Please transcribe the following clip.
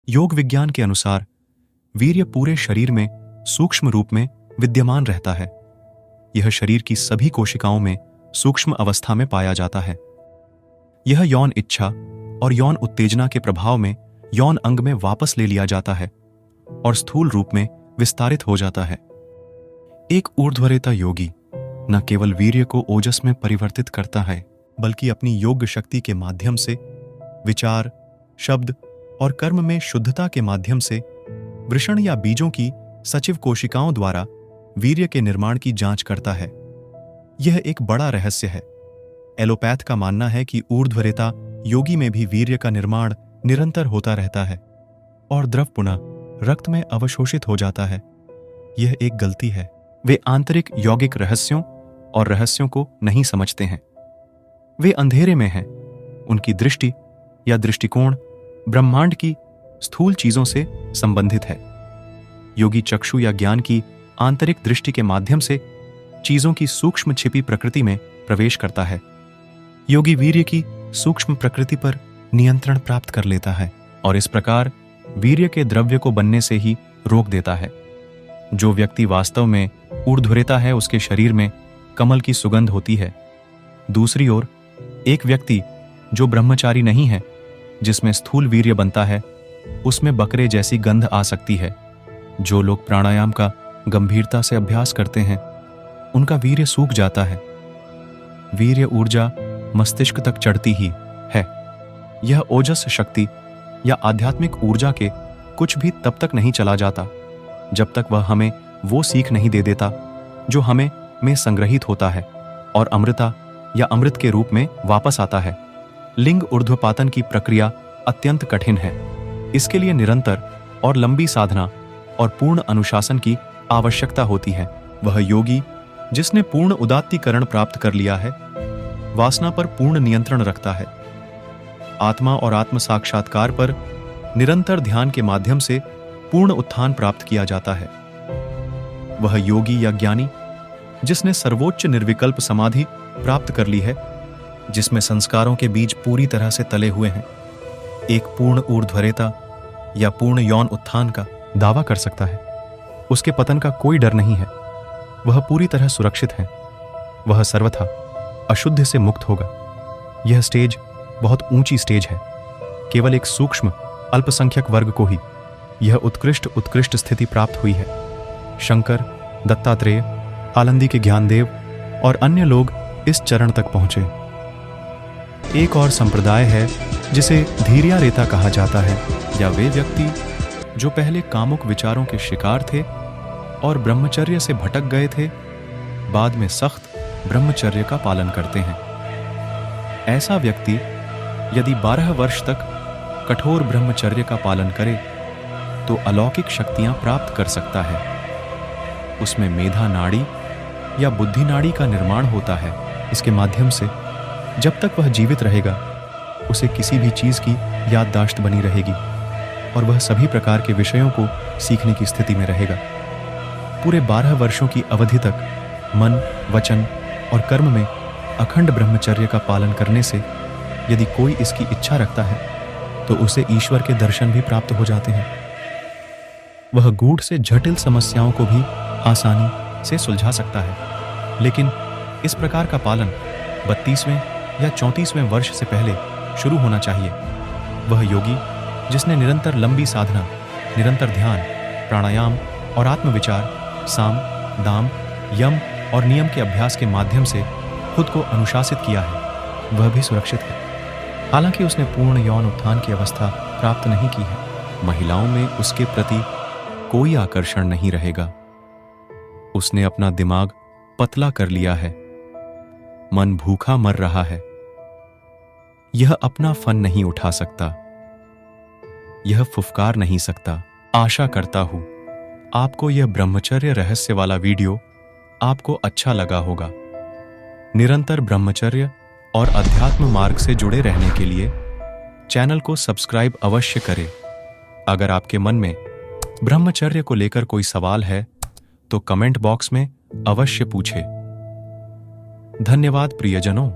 योग विज्ञान के अनुसार वीर्य पूरे शरीर में सूक्ष्म रूप में विद्यमान रहता है। यह शरीर की सभी कोशिकाओं में सूक्ष्म अवस्था में पाया जाता है। यह यौन इच्छा और यौन उत्तेजना के प्रभाव में यौन अंग में वापस ले लिया जाता है और स्थूल रूप में विस्तारित हो जाता है। एक ऊर्ध्वरेता योगी न केवल वीर्य को ओजस में परिवर्तित करता है, बल्कि अपनी योग शक्ति के माध्यम से विचार, शब्द और कर्म में शुद्धता के माध्यम से वृषण या बीजों की सचिव कोशिकाओं द्वारा वीर्य के निर्माण की जांच करता है। यह एक बड़ा रहस्य है। एलोपैथ का मानना है कि ऊर्ध्वरेता योगी में भी वीर्य का निर्माण निरंतर होता रहता है और द्रव पुनः रक्त में अवशोषित हो जाता है। यह एक गलती है। वे आंतरिक यौगिक रहस्यों और रहस्यों को नहीं समझते हैं। वे अंधेरे में हैं। उनकी दृष्टि या दृष्टिकोण ब्रह्मांड की स्थूल चीजों से संबंधित है। योगी चक्षु या ज्ञान की आंतरिक दृष्टि के माध्यम से चीजों की सूक्ष्म छिपी प्रकृति में प्रवेश करता है। योगी वीर्य की सूक्ष्म प्रकृति पर नियंत्रण प्राप्त कर लेता है और इस प्रकार वीर्य के द्रव्य को बनने से ही रोक देता है। जो व्यक्ति वास्तव में ऊर्ध्वरेता है, उसके शरीर में कमल की सुगंध होती है। दूसरी ओर एक व्यक्ति जो ब्रह्मचारी नहीं है, जिसमें स्थूल वीर्य बनता है, उसमें बकरे जैसी गंध आ सकती है। जो लोग प्राणायाम का गंभीरता से अभ्यास करते हैं, उनका वीर्य सूख जाता है। वीर्य ऊर्जा मस्तिष्क तक चढ़ती ही है। यह ओजस शक्ति या आध्यात्मिक ऊर्जा के कुछ भी तब तक नहीं चला जाता जब तक वह हमें वो सीख नहीं दे देता जो हमें में संग्रहित होता है और अमृता या अमृत के रूप में वापस आता है। लिंग ऊर्ध्वपातन की प्रक्रिया अत्यंत कठिन है। इसके लिए निरंतर और लंबी साधना और पूर्ण अनुशासन की आवश्यकता होती है। वह योगी जिसने पूर्ण उदात्तीकरण प्राप्त कर लिया है, वासना पर पूर्ण नियंत्रण रखता है। आत्मा और आत्म साक्षात्कार पर निरंतर ध्यान के माध्यम से पूर्ण उत्थान प्राप्त किया जाता है। वह योगी या ज्ञानी जिसने सर्वोच्च निर्विकल्प समाधि प्राप्त कर ली है, जिसमें संस्कारों के बीज पूरी तरह से तले हुए हैं, एक पूर्ण ऊर्ध्वरेता या पूर्ण यौन उत्थान का दावा कर सकता है। उसके पतन का कोई डर नहीं है। वह पूरी तरह सुरक्षित है। वह सर्वथा अशुद्ध से मुक्त होगा। यह स्टेज बहुत ऊंची स्टेज है। केवल एक सूक्ष्म अल्पसंख्यक वर्ग को ही यह उत्कृष्ट स्थिति प्राप्त हुई है। शंकर, दत्तात्रेय, आलंदी के ज्ञानदेव और अन्य लोग इस चरण तक पहुंचे। एक और संप्रदाय है जिसे धीर्यारेता कहा जाता है, या वे व्यक्ति जो पहले कामुक विचारों के शिकार थे और ब्रह्मचर्य से भटक गए थे, बाद में सख्त ब्रह्मचर्य का पालन करते हैं। ऐसा व्यक्ति यदि 12 वर्ष तक कठोर ब्रह्मचर्य का पालन करे तो अलौकिक शक्तियां प्राप्त कर सकता है। उसमें मेधा नाड़ी या बुद्धि नाड़ी का निर्माण होता है। इसके माध्यम से जब तक वह जीवित रहेगा, उसे किसी भी चीज की याददाश्त बनी रहेगी और वह सभी प्रकार के विषयों को सीखने की स्थिति में रहेगा। पूरे 12 वर्षों की अवधि तक मन, वचन और कर्म में अखंड ब्रह्मचर्य का पालन करने से यदि कोई इसकी इच्छा रखता है तो उसे ईश्वर के दर्शन भी प्राप्त हो जाते हैं। वह गूढ़ से जटिल समस्याओं को भी आसानी से सुलझा सकता है। लेकिन इस प्रकार का पालन 32वें या 34वें वर्ष से पहले शुरू होना चाहिए। वह योगी जिसने निरंतर लंबी साधना, निरंतर ध्यान, प्राणायाम और आत्मविचार, साम, दाम, यम और नियम के अभ्यास के माध्यम से खुद को अनुशासित किया है, वह भी सुरक्षित है। हालांकि उसने पूर्ण यौन उत्थान की अवस्था प्राप्त नहीं की है। महिलाओं में उसके प्रति कोई आकर्षण नहीं रहेगा। उसने अपना दिमाग पतला कर लिया है। मन भूखा मर रहा है। यह अपना फन नहीं उठा सकता। यह फुफकार नहीं सकता। आशा करता हूं आपको यह ब्रह्मचर्य रहस्य वाला वीडियो आपको अच्छा लगा होगा। निरंतर ब्रह्मचर्य और अध्यात्म मार्ग से जुड़े रहने के लिए चैनल को सब्सक्राइब अवश्य करें। अगर आपके मन में ब्रह्मचर्य को लेकर कोई सवाल है तो कमेंट बॉक्स में अवश्य पूछें। धन्यवाद प्रियजनों।